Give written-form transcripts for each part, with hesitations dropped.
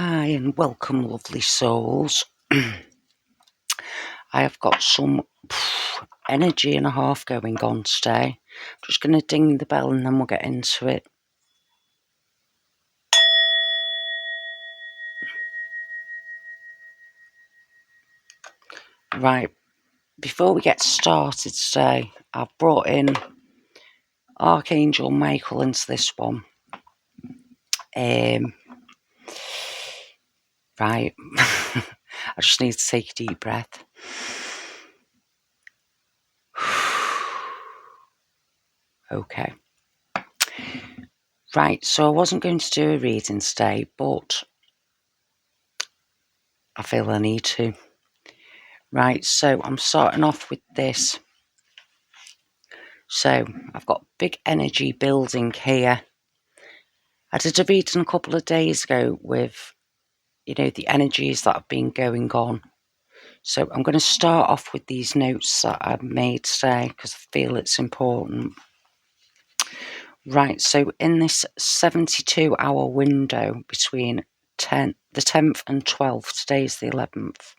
Hi and welcome, lovely souls. I have got some energy and a half going on today. I'm just going to ding the bell and then we'll get into it. Right, before we get started today, I've brought in Archangel Michael into this one. Right, I just need to take a deep breath. Okay. Right, so I wasn't going to do a reading today, but I feel I need to. Right, so I'm starting off with this. So I've got big energy building here. I did a reading a couple of days ago with, the energies that have been going on. So I'm going to start off with these notes that I've made today because I feel it's important. Right, so in this 72-hour window between the 10th and 12th, today's the 11th,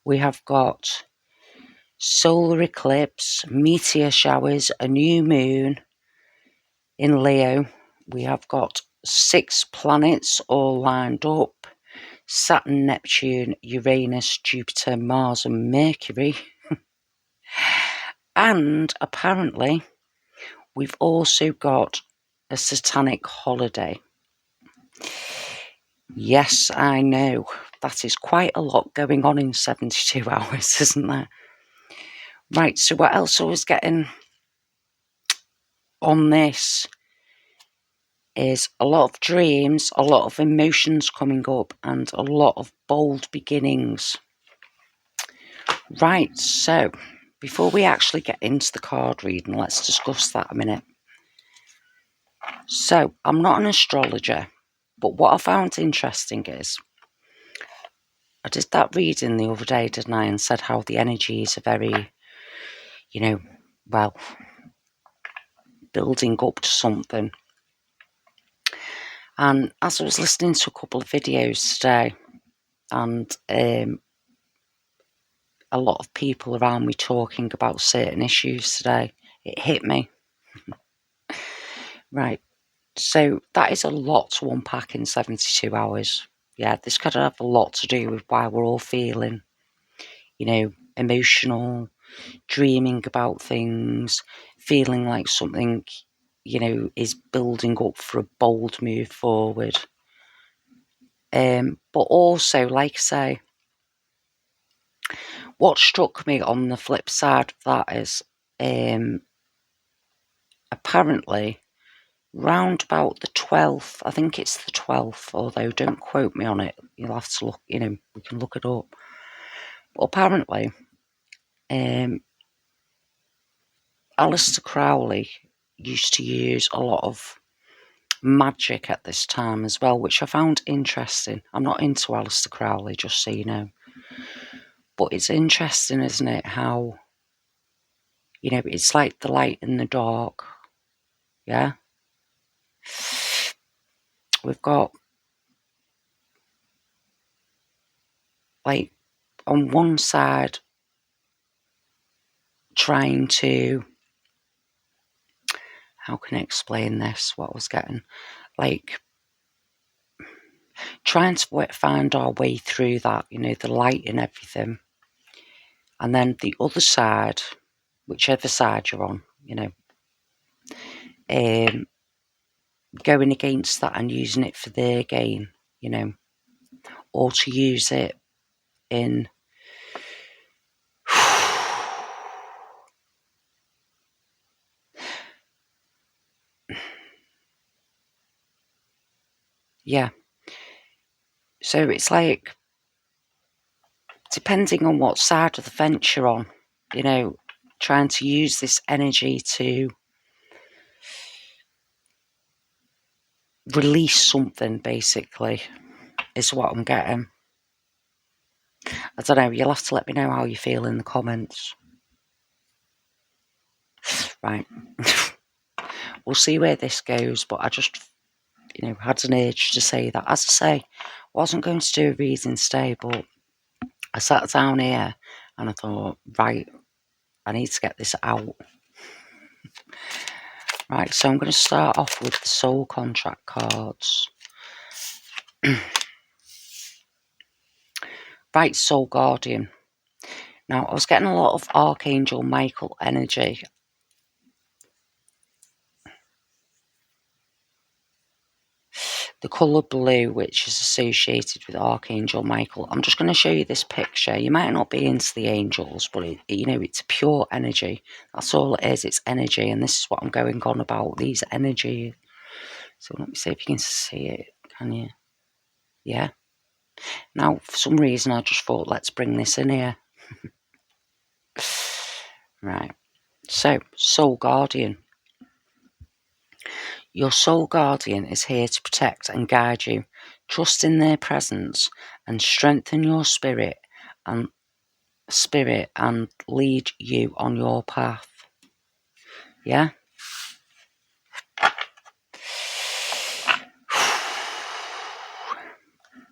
we have got solar eclipse, meteor showers, a new moon in Leo. We have got 6 planets all lined up: Saturn, Neptune, Uranus, Jupiter, Mars and Mercury. And apparently we've also got a satanic holiday. Yes, I know. That is quite a lot going on in 72 hours, isn't there? Right, so what else I was getting on this is a lot of dreams, a lot of emotions coming up, and a lot of bold beginnings. Right, so before we actually get into the card reading, let's discuss that a minute. So, I'm not an astrologer, but what I found interesting is, I did that reading the other day, didn't I, and said how the energies are very, building up to something. And as I was listening to a couple of videos today, and a lot of people around me talking about certain issues today, it hit me. Right, so that is a lot to unpack in 72 hours. Yeah, this could have a lot to do with why we're all feeling, emotional, dreaming about things, feeling like something, is building up for a bold move forward. But also, like I say, what struck me on the flip side of that is, apparently, round about the 12th, I think it's the 12th, although don't quote me on it, you'll have to look, we can look it up. But apparently, Aleister Crowley used to use a lot of magic at this time as well, which I found interesting. I'm not into Aleister Crowley, just so you know. But it's interesting, isn't it, how, it's like the light and the dark. Yeah? We've got, like, on one side, trying to, how can I explain this, what I was getting? Like, trying to find our way through that, the light and everything. And then the other side, whichever side you're on, going against that and using it for their gain, or to use it in yeah. So it's like, depending on what side of the fence you're on, trying to use this energy to release something, basically, is what I'm getting. I don't know, you'll have to let me know how you feel in the comments. Right. We'll see where this goes, but you know, had an urge to say that. As I say, wasn't going to do a reading today, but I sat down here and I thought, right, I need to get this out. Right, so I'm going to start off with the soul contract cards. Right, soul guardian. Now, I was getting a lot of Archangel Michael energy. The colour blue, which is associated with Archangel Michael. I'm just going to show you this picture. You might not be into the angels, but you know, it's pure energy. That's all it is. It's energy, and this is what I'm going on about. These energy. So let me see if you can see it. Can you? Yeah. Now, for some reason, I just thought, let's bring this in here. Right. So, soul guardian. Your soul guardian is here to protect and guide you. Trust in their presence and strengthen your spirit and lead you on your path. Yeah?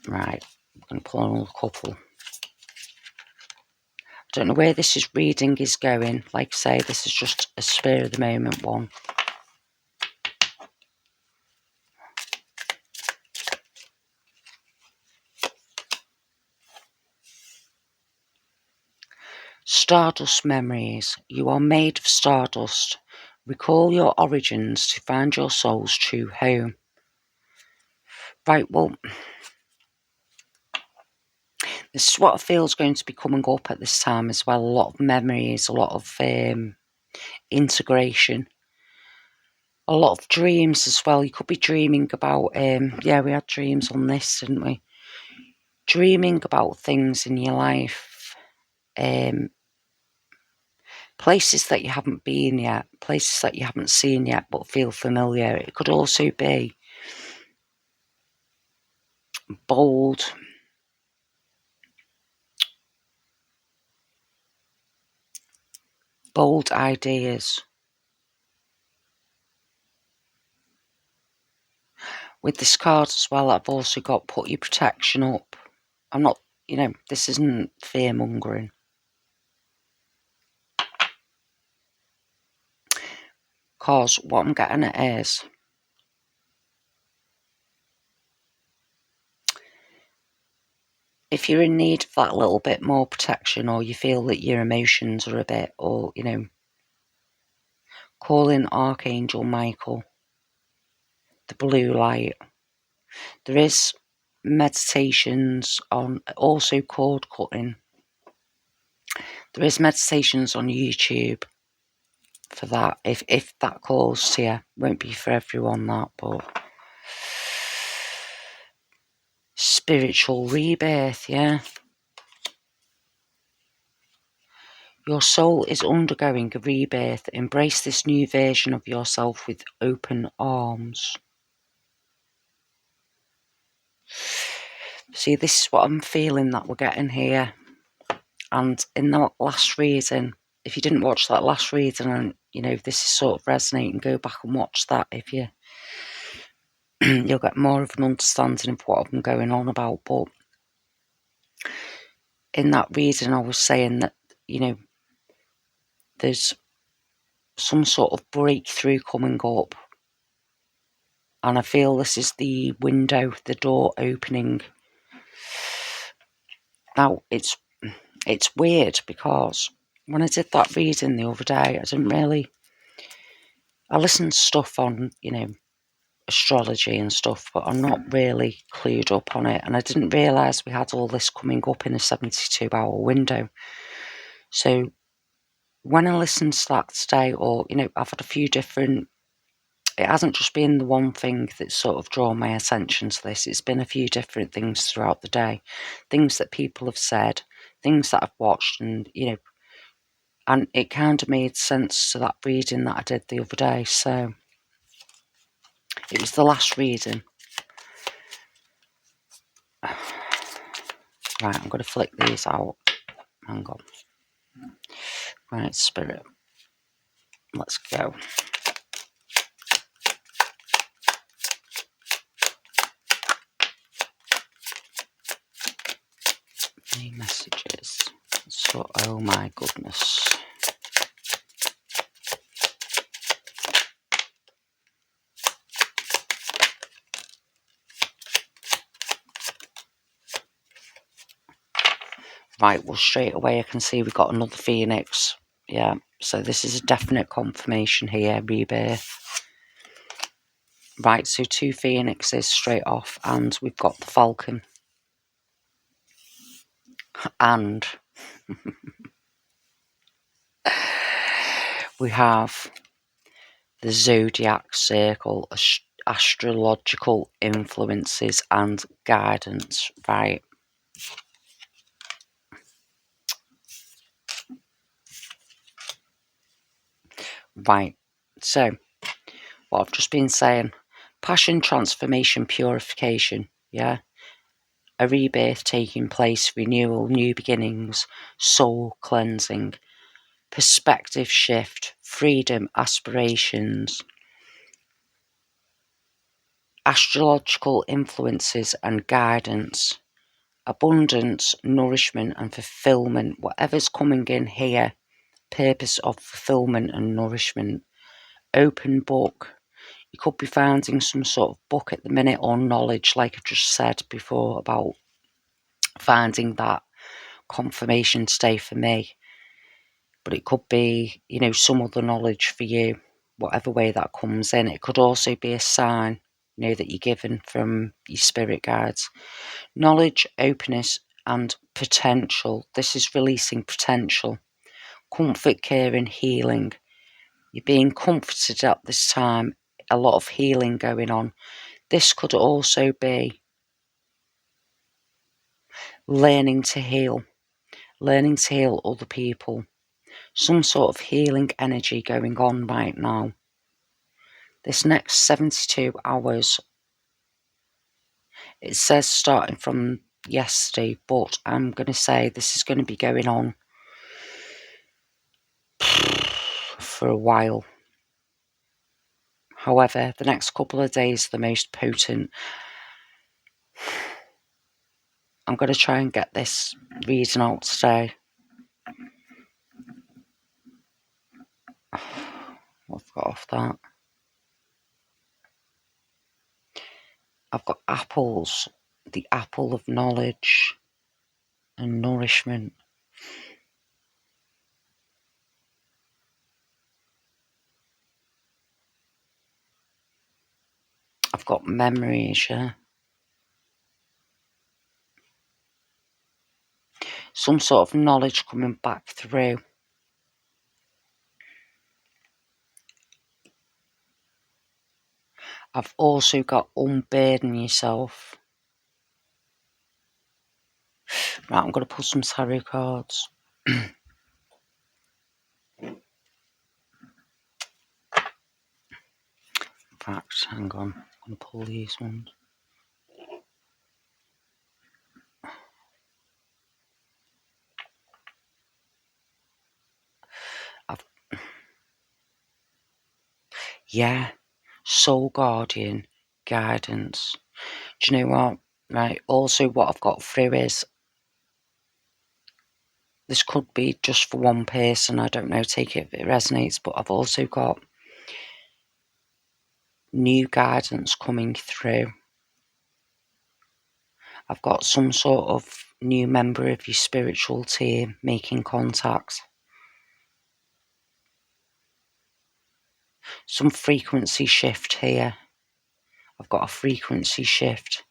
Right. I'm going to pull another couple. I don't know where this reading is going. Like I say, this is just a spur of the moment one. Stardust memories. You are made of stardust. Recall your origins to find your soul's true home. Right, well, this is what I feel is going to be coming up at this time as well. A lot of memories, a lot of integration, a lot of dreams as well. You could be dreaming about, yeah, we had dreams on this, didn't we? Dreaming about things in your life, places that you haven't been yet, places that you haven't seen yet but feel familiar. It could also be bold ideas. With this card as well, I've also got put your protection up. I'm not, you know, this isn't fear mongering. Because what I'm getting at is, if you're in need of that little bit more protection, or you feel that your emotions are a bit, or, you know, call in Archangel Michael, the blue light. There is meditations on, also cord cutting. There is meditations on YouTube for that, if that calls to you. Won't be for everyone, that, but spiritual rebirth, yeah. Your soul is undergoing a rebirth. Embrace this new version of yourself with open arms. See, this is what I'm feeling that we're getting here. And in that last reading, if you didn't watch that last reading, and you know, this is sort of resonating, go back and watch that. If you you'll get more of an understanding of what I'm going on about. But in that reading, I was saying that, you know, there's some sort of breakthrough coming up, and I feel this is the window, the door opening. Now, it's weird, because when I did that reading the other day, I listened to stuff on, you know, astrology and stuff, but I'm not really clued up on it, and I didn't realise we had all this coming up in a 72-hour window. So when I listened to that today, or, you know, I've had a few different, it hasn't just been the one thing that's sort of drawn my attention to this. It's been a few different things throughout the day, things that people have said, things that I've watched, and, you know, and it kind of made sense to that reading that I did the other day. So it was the last reading. Right, I'm going to flick these out. Hang on. Right, Spirit. Let's go. Any messages? So, oh my goodness. Right, well, straight away I can see we've got another phoenix. Yeah, so this is a definite confirmation here, rebirth. Right, so 2 phoenixes straight off, and we've got the falcon. And we have the zodiac circle, astrological influences and guidance. Right. Right. So, what I've just been saying, passion, transformation, purification. Yeah. A rebirth taking place, renewal, new beginnings, soul cleansing, perspective shift, freedom, aspirations, astrological influences and guidance, abundance, nourishment and fulfillment, whatever's coming in here, purpose of fulfillment and nourishment, open book. You could be finding some sort of book at the minute or knowledge, like I've just said before about finding that confirmation today for me. But it could be, you know, some other knowledge for you, whatever way that comes in. It could also be a sign, you know, that you're given from your spirit guides. Knowledge, openness and potential. This is releasing potential. Comfort, care and healing. You're being comforted at this time. A lot of healing going on. This could also be learning to heal other people. Some sort of healing energy going on right now. This next 72 hours, it says starting from yesterday, but I'm going to say this is going to be going on for a while. However, the next couple of days are the most potent. I'm going to try and get this reading out today. I've got off that. I've got apples, the apple of knowledge and nourishment. I've got memories, yeah. Some sort of knowledge coming back through. I've also got unburden yourself. Right, I'm going to pull some tarot cards. In fact, hang on. I'm going to pull these ones. Yeah, soul guardian, guidance. Do you know what? Right, also what I've got through is, this could be just for one person, I don't know, take it if it resonates, but I've also got new guidance coming through. I've got some sort of new member of your spiritual team making contact. Some frequency shift here. I've got a frequency shift.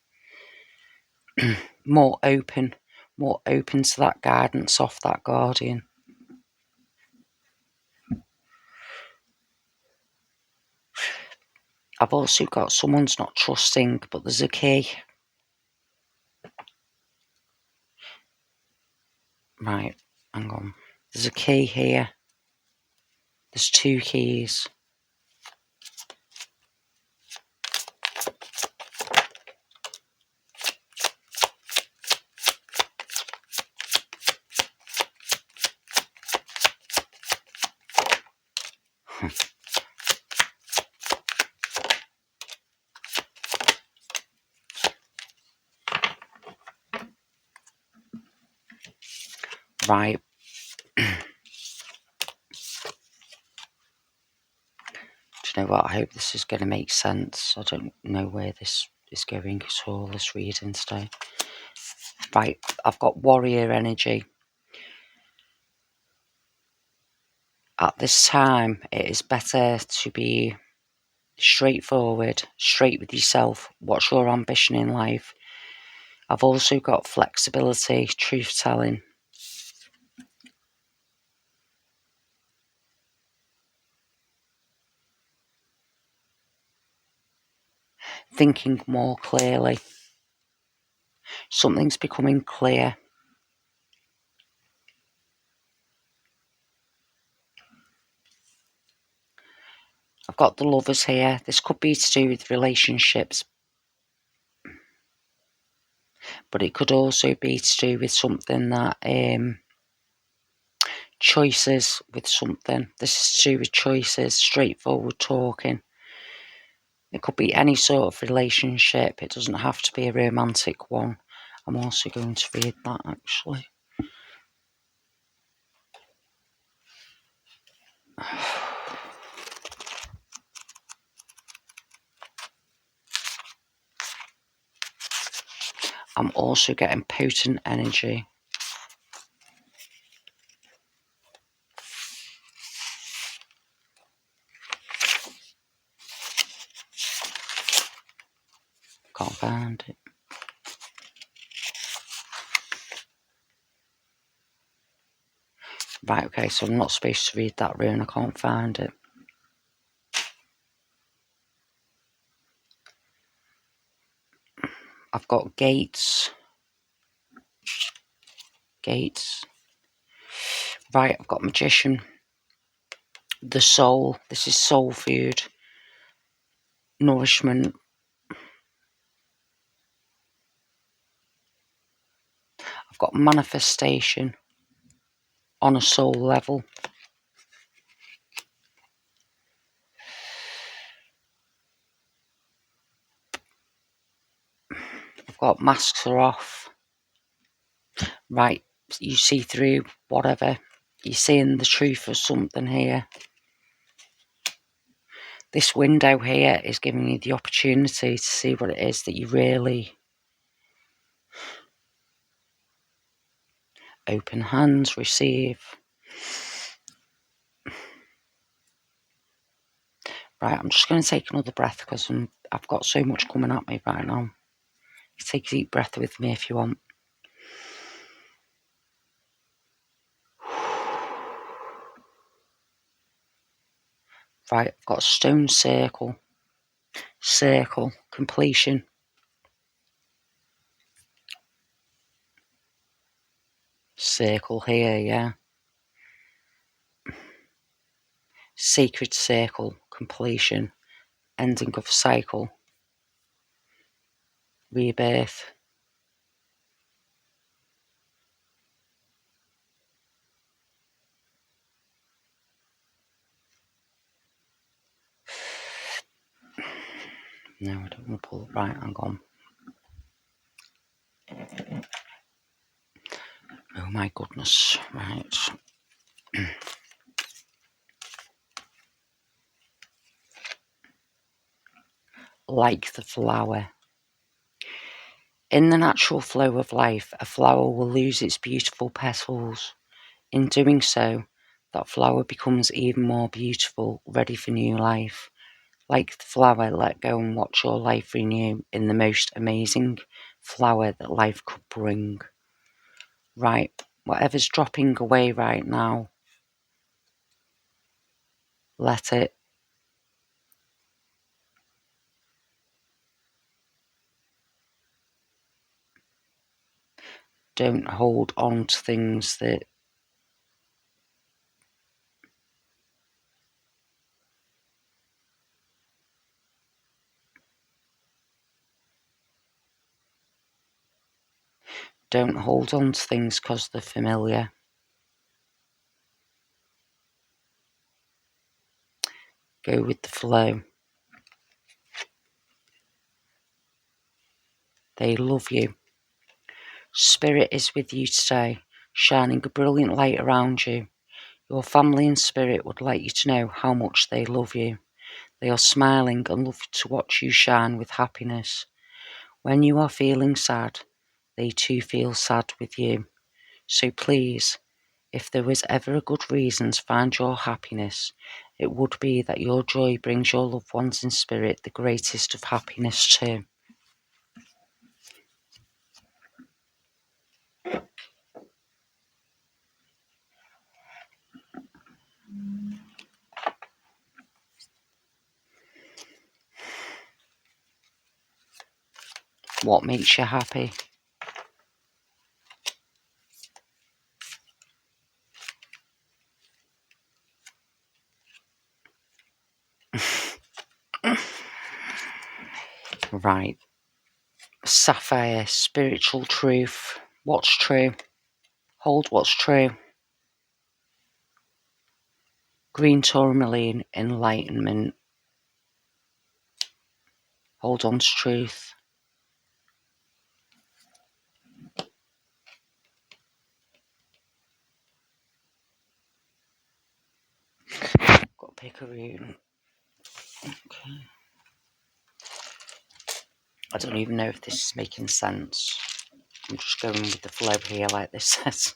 more open to that guidance off that guardian. I've also got someone's not trusting, but there's a key. Right, hang on. There's a key here. There's 2 keys. Right. Do you know what? I hope this is going to make sense. I don't know where this is going at all, this reading today. Right, I've got warrior energy. At this time, it is better to be straightforward, straight with yourself. What's your ambition in life? I've also got flexibility, truth-telling. Thinking more clearly. Something's becoming clear. I've got the lovers here. This could be to do with relationships, but it could also be to do with something that, choices with something. This is to do with choices, straightforward talking. It could be any sort of relationship. It doesn't have to be a romantic one. I'm also going to read that, actually. I'm also getting potent energy. Can't find it. Right, okay, so I'm not supposed to read that rune. I can't find it. I've got gates. Gates. Right, I've got magician. The soul. This is soul food. Nourishment. I've got manifestation on a soul level. I've got masks are off. Right, you see through whatever. You're seeing the truth of something here. This window here is giving you the opportunity to see what it is that you really... Open hands, receive. Right, I'm just going to take another breath because I've got so much coming at me right now. Take a deep breath with me if you want. Right, I've got a stone circle. Circle, completion. Circle here, yeah. Sacred circle, completion. Ending of cycle. Rebirth. No, I don't want to pull it. Right, hang on. Oh my goodness, right. Like the flower. In the natural flow of life, a flower will lose its beautiful petals. In doing so, that flower becomes even more beautiful, ready for new life. Like the flower, let go and watch your life renew in the most amazing flower that life could bring. Right, whatever's dropping away right now, let it. Don't hold on to things that don't hold on to things because they're familiar. Go with the flow. They love you. Spirit is with you today. shining a brilliant light around you. Your family and spirit would like you to know how much they love you. They are smiling and love to watch you shine with happiness. When you are feeling sad, they too feel sad with you. So please, if there was ever a good reason to find your happiness, it would be that your joy brings your loved ones in spirit the greatest of happiness too. What makes you happy? Right. Sapphire, spiritual truth. What's true? Hold what's true. Green tourmaline, enlightenment. Hold on to truth. Got to pick a rune. Okay. I don't even know if this is making sense. I'm just going with the flow here, like this says.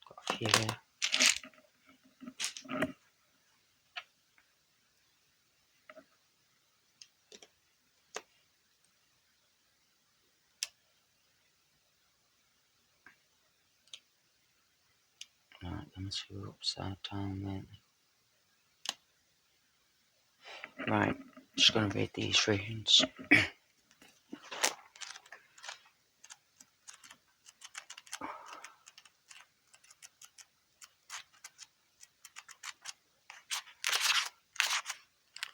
Got a few here. Right, them two are upside down there. Right, just going to read these runes.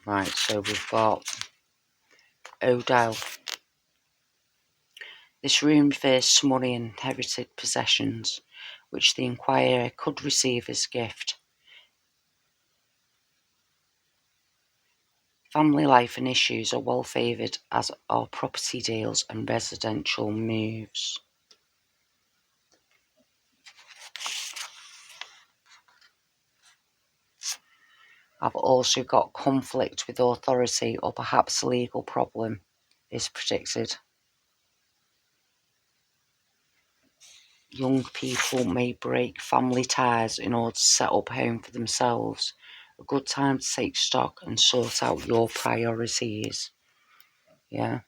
Right, so we've got Odell. This rune refers to money and inherited possessions, which the inquirer could receive as a gift. Family life and issues are well favoured, as are property deals and residential moves. I've also got conflict with authority or perhaps a legal problem is predicted. Young people may break family ties in order to set up a home for themselves. A good time to take stock and sort out your priorities. Yeah.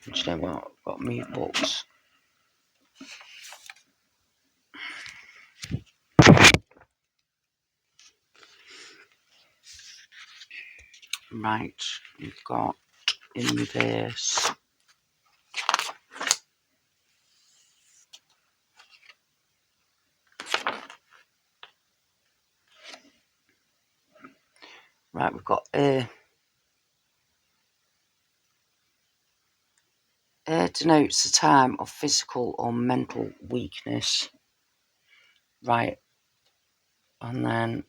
Do you know what? I've got me books. Right, we've got in reverse. Right, we've got denotes a time of physical or mental weakness. Right, and then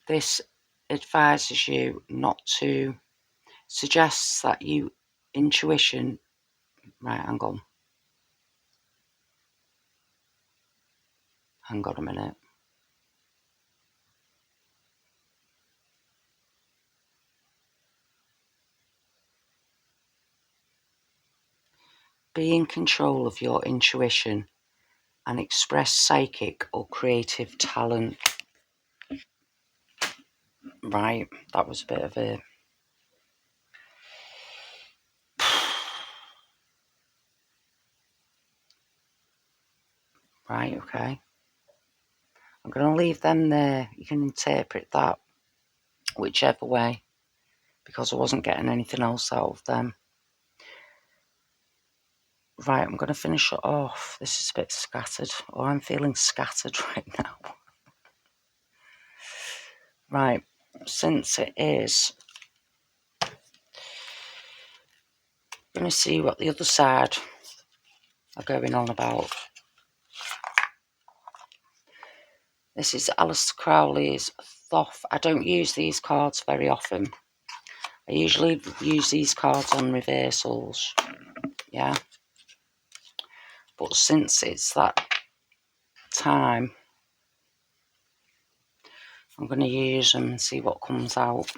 this advises you not to, suggests that you intuition. Right, hang on a minute. Be in control of your intuition and express psychic or creative talent. Right, that was a bit of a... Right, okay. I'm going to leave them there. You can interpret that whichever way, because I wasn't getting anything else out of them. Right, I'm going to finish it off. This is a bit scattered. Oh, I'm feeling scattered right now. Right, since it is, I'm going to see what the other side are going on about. This is Aleister Crowley's Thoth. I don't use these cards very often. I usually use these cards on reversals, yeah. But since it's that time, I'm going to use them and see what comes out.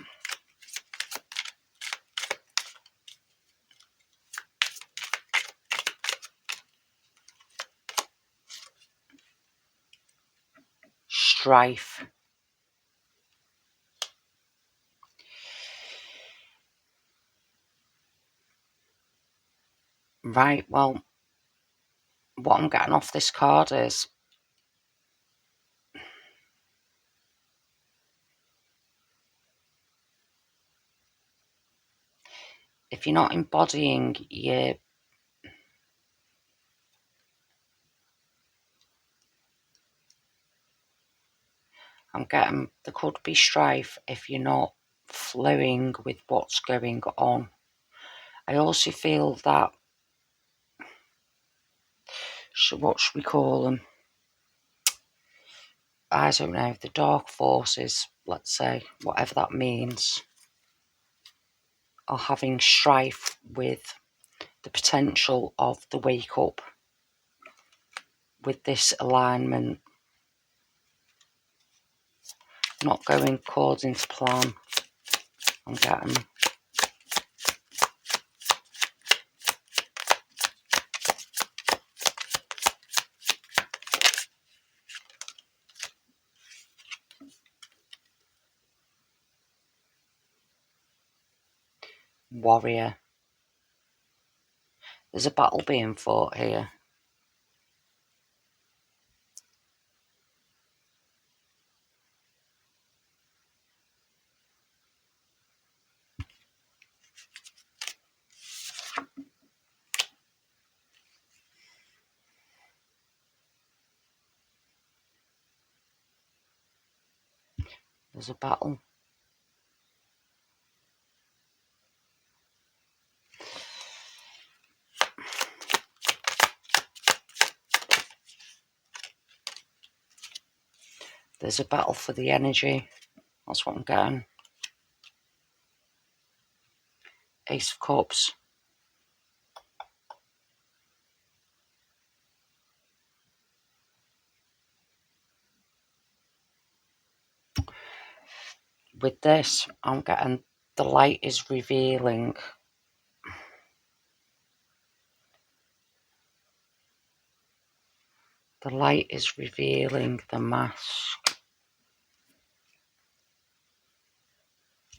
Strife. Right, well, what I'm getting off this card is if you're not embodying your I'm getting there could be strife if you're not flowing with what's going on. I also feel that, what should we call them? I don't know, the dark forces, let's say, whatever that means, are having strife with the potential of the wake up with this alignment not going according to plan. I'm getting warrior. There's a battle being fought here. There's a battle. There's a battle for the energy. That's what I'm getting. Ace of Cups. With this, I'm getting the light is revealing. The light is revealing the mask.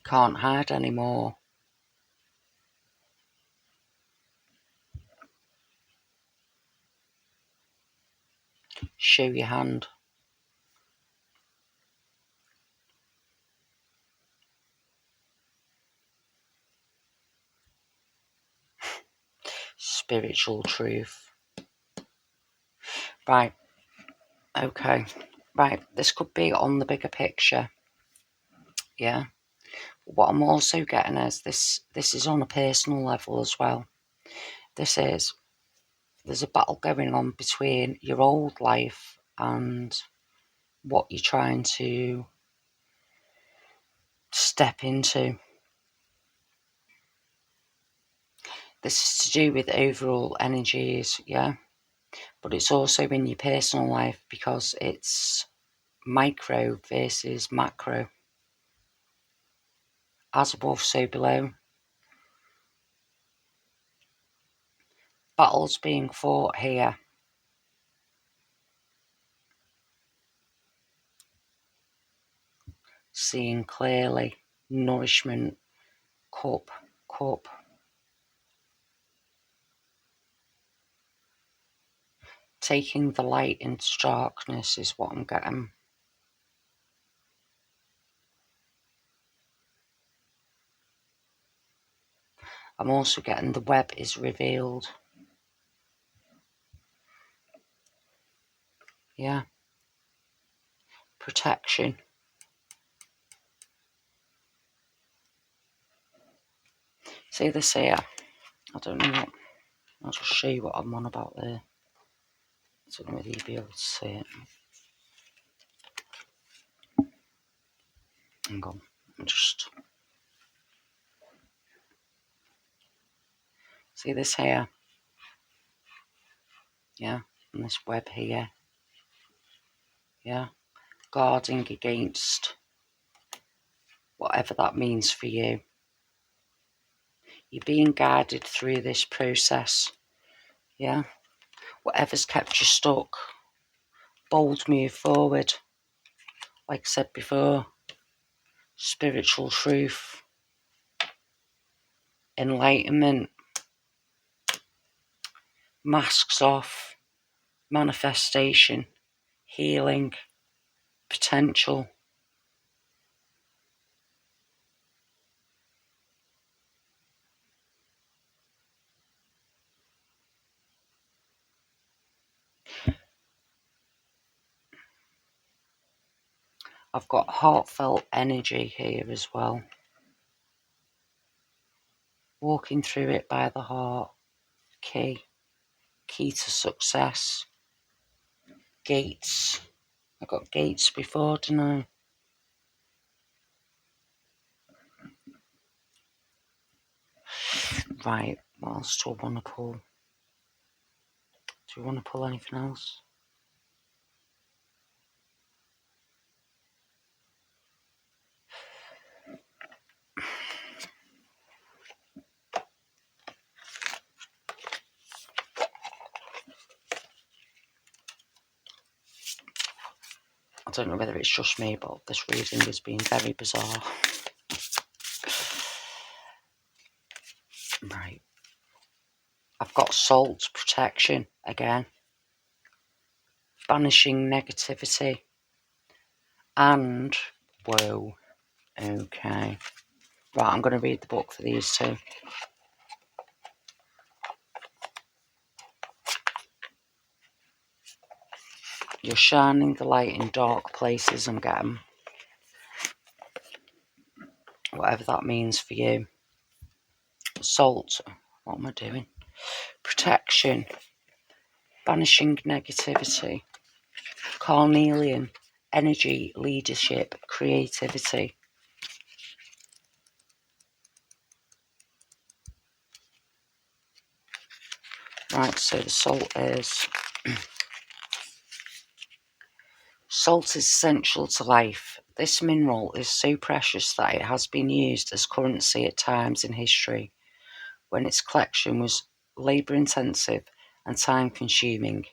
Can't hide anymore. Show your hand. Spiritual truth. Right. Okay. Right. This could be on the bigger picture. Yeah. What I'm also getting is this is on a personal level as well. There's a battle going on between your old life and what you're trying to step into. This is to do with overall energies, yeah, but it's also in your personal life because it's micro versus macro. As above, so below. Battles being fought here. Seeing clearly. Nourishment. Cup. Cup. Taking the light into darkness is what I'm getting. I'm also getting the web is revealed. Yeah. Protection. See this here? I don't know what. I'll just show you what I'm on about there. I don't know whether you'll be able to see it. Hang on. I'm just. See this here? Yeah. And this web here. Yeah. Guarding against whatever that means for you. You're being guided through this process. Yeah. Whatever's kept you stuck. Bold move forward. Like I said before. Spiritual truth. Enlightenment. Masks off. Manifestation. Healing. Potential. I've got heartfelt energy here as well. Walking through it by the heart. Key to success. Gates. I got gates before, didn't I? Right, what else do I want to pull? Do you want to pull anything else? I don't know whether it's just me, but this reading has been very bizarre. Right. I've got salt protection again. Banishing negativity. And, whoa, okay. Right, I'm going to read the book for these two. You're shining the light in dark places, I'm getting. Whatever that means for you. Salt. What am I doing? Protection. Banishing negativity. Carnelian. Energy, leadership, creativity. Right, so the salt is... Salt is essential to life. This mineral is so precious that it has been used as currency at times in history, when its collection was labour-intensive and time-consuming.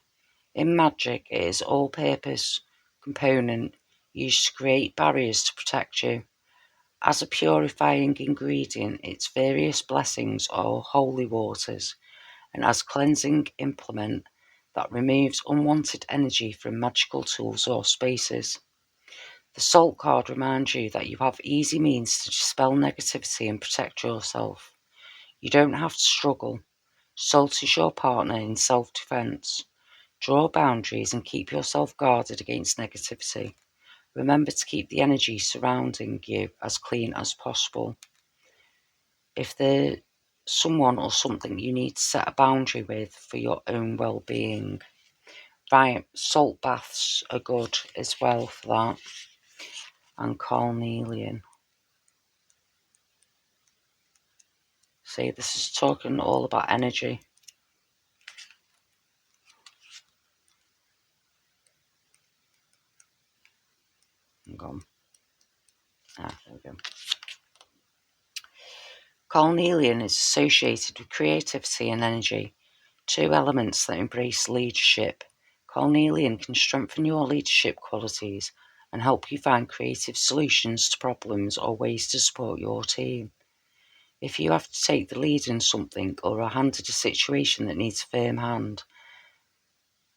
In magic, it is an all-purpose component used to create barriers to protect you. As a purifying ingredient, its various blessings are holy waters, and as a cleansing implement that removes unwanted energy from magical tools or spaces. The Salt card reminds you that you have easy means to dispel negativity and protect yourself. You don't have to struggle. Salt is your partner in self-defense. Draw boundaries and keep yourself guarded against negativity. Remember to keep the energy surrounding you as clean as possible. If there's someone or something you need to set a boundary with for your own well-being. Right, salt baths are good as well for that. And carnelian. See, this is talking all about energy. Hang on. There we go. Carnelian is associated with creativity and energy, two elements that embrace leadership. Carnelian can strengthen your leadership qualities and help you find creative solutions to problems or ways to support your team. If you have to take the lead in something or are handed a situation that needs a firm hand,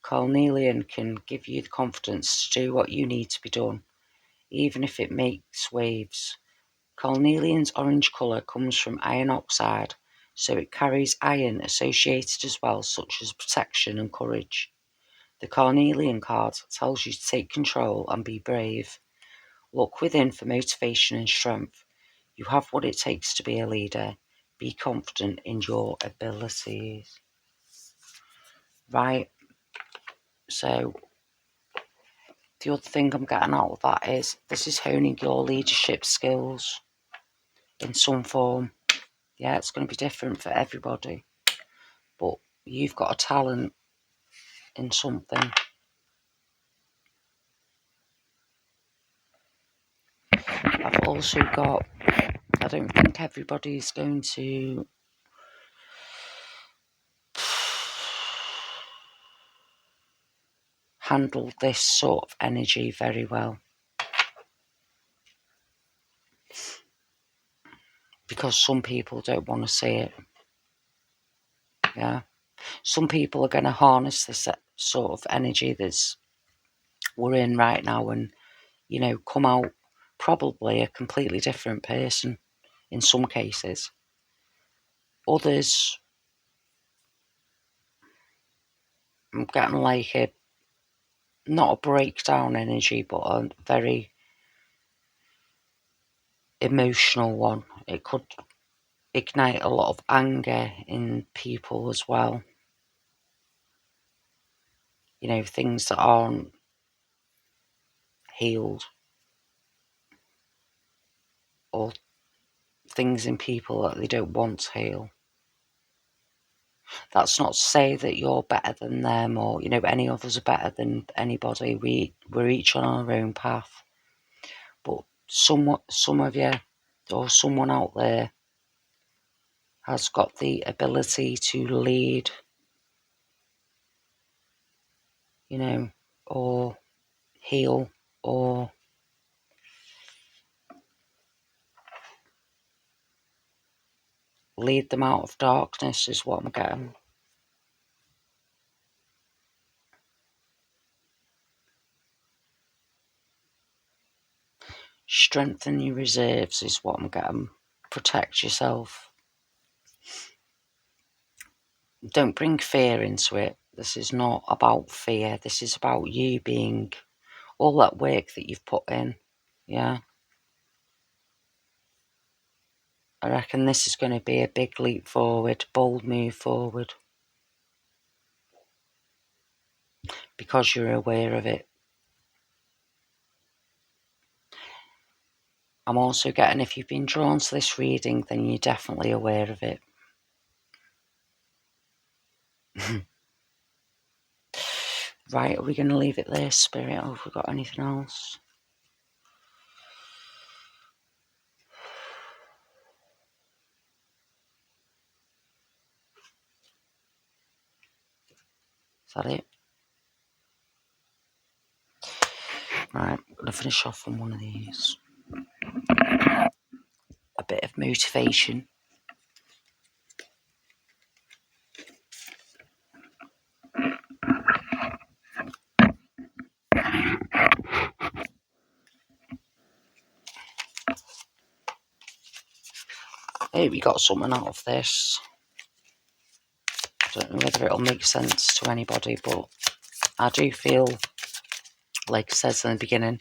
Carnelian can give you the confidence to do what you need to be done, even if it makes waves. Carnelian's orange colour comes from iron oxide, so it carries iron associated as well, such as protection and courage. The Carnelian card tells you to take control and be brave. Look within for motivation and strength. You have what it takes to be a leader. Be confident in your abilities. Right, so the other thing I'm getting out of that is this is honing your leadership skills in some form. Yeah, it's going to be different for everybody, but you've got a talent in something. I've also got, I don't think everybody's going to handle this sort of energy very well, because some people don't want to see it. Yeah, some people are going to harness this sort of energy that's we're in right now, and come out probably a completely different person in some cases. Others, I'm getting like not a breakdown energy, but a very emotional one. It could ignite a lot of anger in people as well. Things that aren't healed, or things in people that they don't want to heal. That's not to say that you're better than them, or any of us are better than anybody. We're each on our own path. But some of you, or someone out there, has got the ability to lead, or heal, or lead them out of darkness, is what I'm getting. Strengthen your reserves is what I'm getting. Protect yourself. Don't bring fear into it. This is not about fear. This is about you being all that work that you've put in. Yeah. I reckon this is going to be a big leap forward, bold move forward, because you're aware of it. I'm also getting, if you've been drawn to this reading, then you're definitely aware of it. Right, are we going to leave it there, Spirit, or have we got anything else? Is that it? Right, I'm going to finish off on one of these. A bit of motivation. Hey, we got something out of this. I don't know whether it'll make sense to anybody, but I do feel, like it says in the beginning,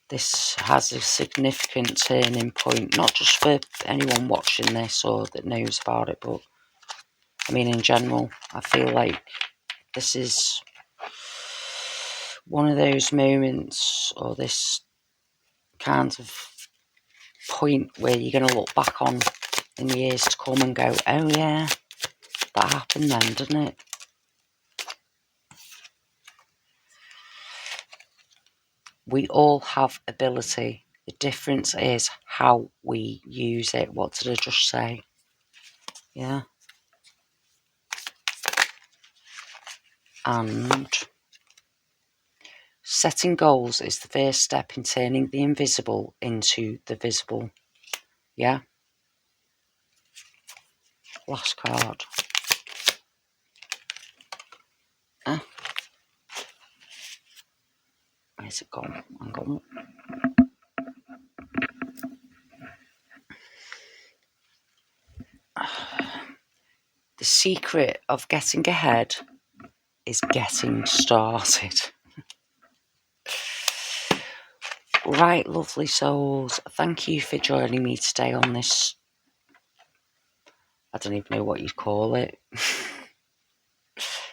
this has a significant turning point, not just for anyone watching this or that knows about it, but I mean in general. I feel like this is one of those moments, or this kind of point where you're going to look back on in years to come and go, oh yeah, that happened then, didn't it? We all have ability. The difference is how we use it. What did I just say? Yeah. And setting goals is the first step in turning the invisible into the visible. Yeah. Last card. Where's it gone? Hang on. The secret of getting ahead is getting started. Right, lovely souls, thank you for joining me today on this, I don't even know what you'd call it,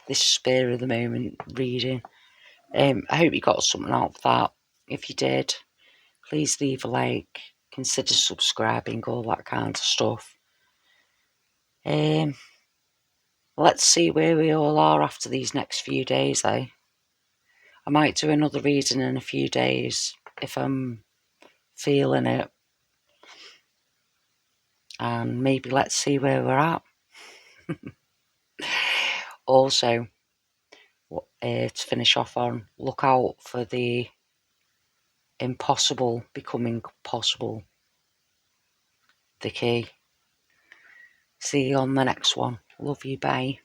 this spur of the moment reading. I hope you got something out of that. If you did, please leave a like, consider subscribing, all that kind of stuff. Let's see where we all are after these next few days, eh? I might do another reading in a few days if I'm feeling it. And maybe let's see where we're at. Also, to finish off on, look out for the impossible becoming possible. The key. See you on the next one. Love you, bye.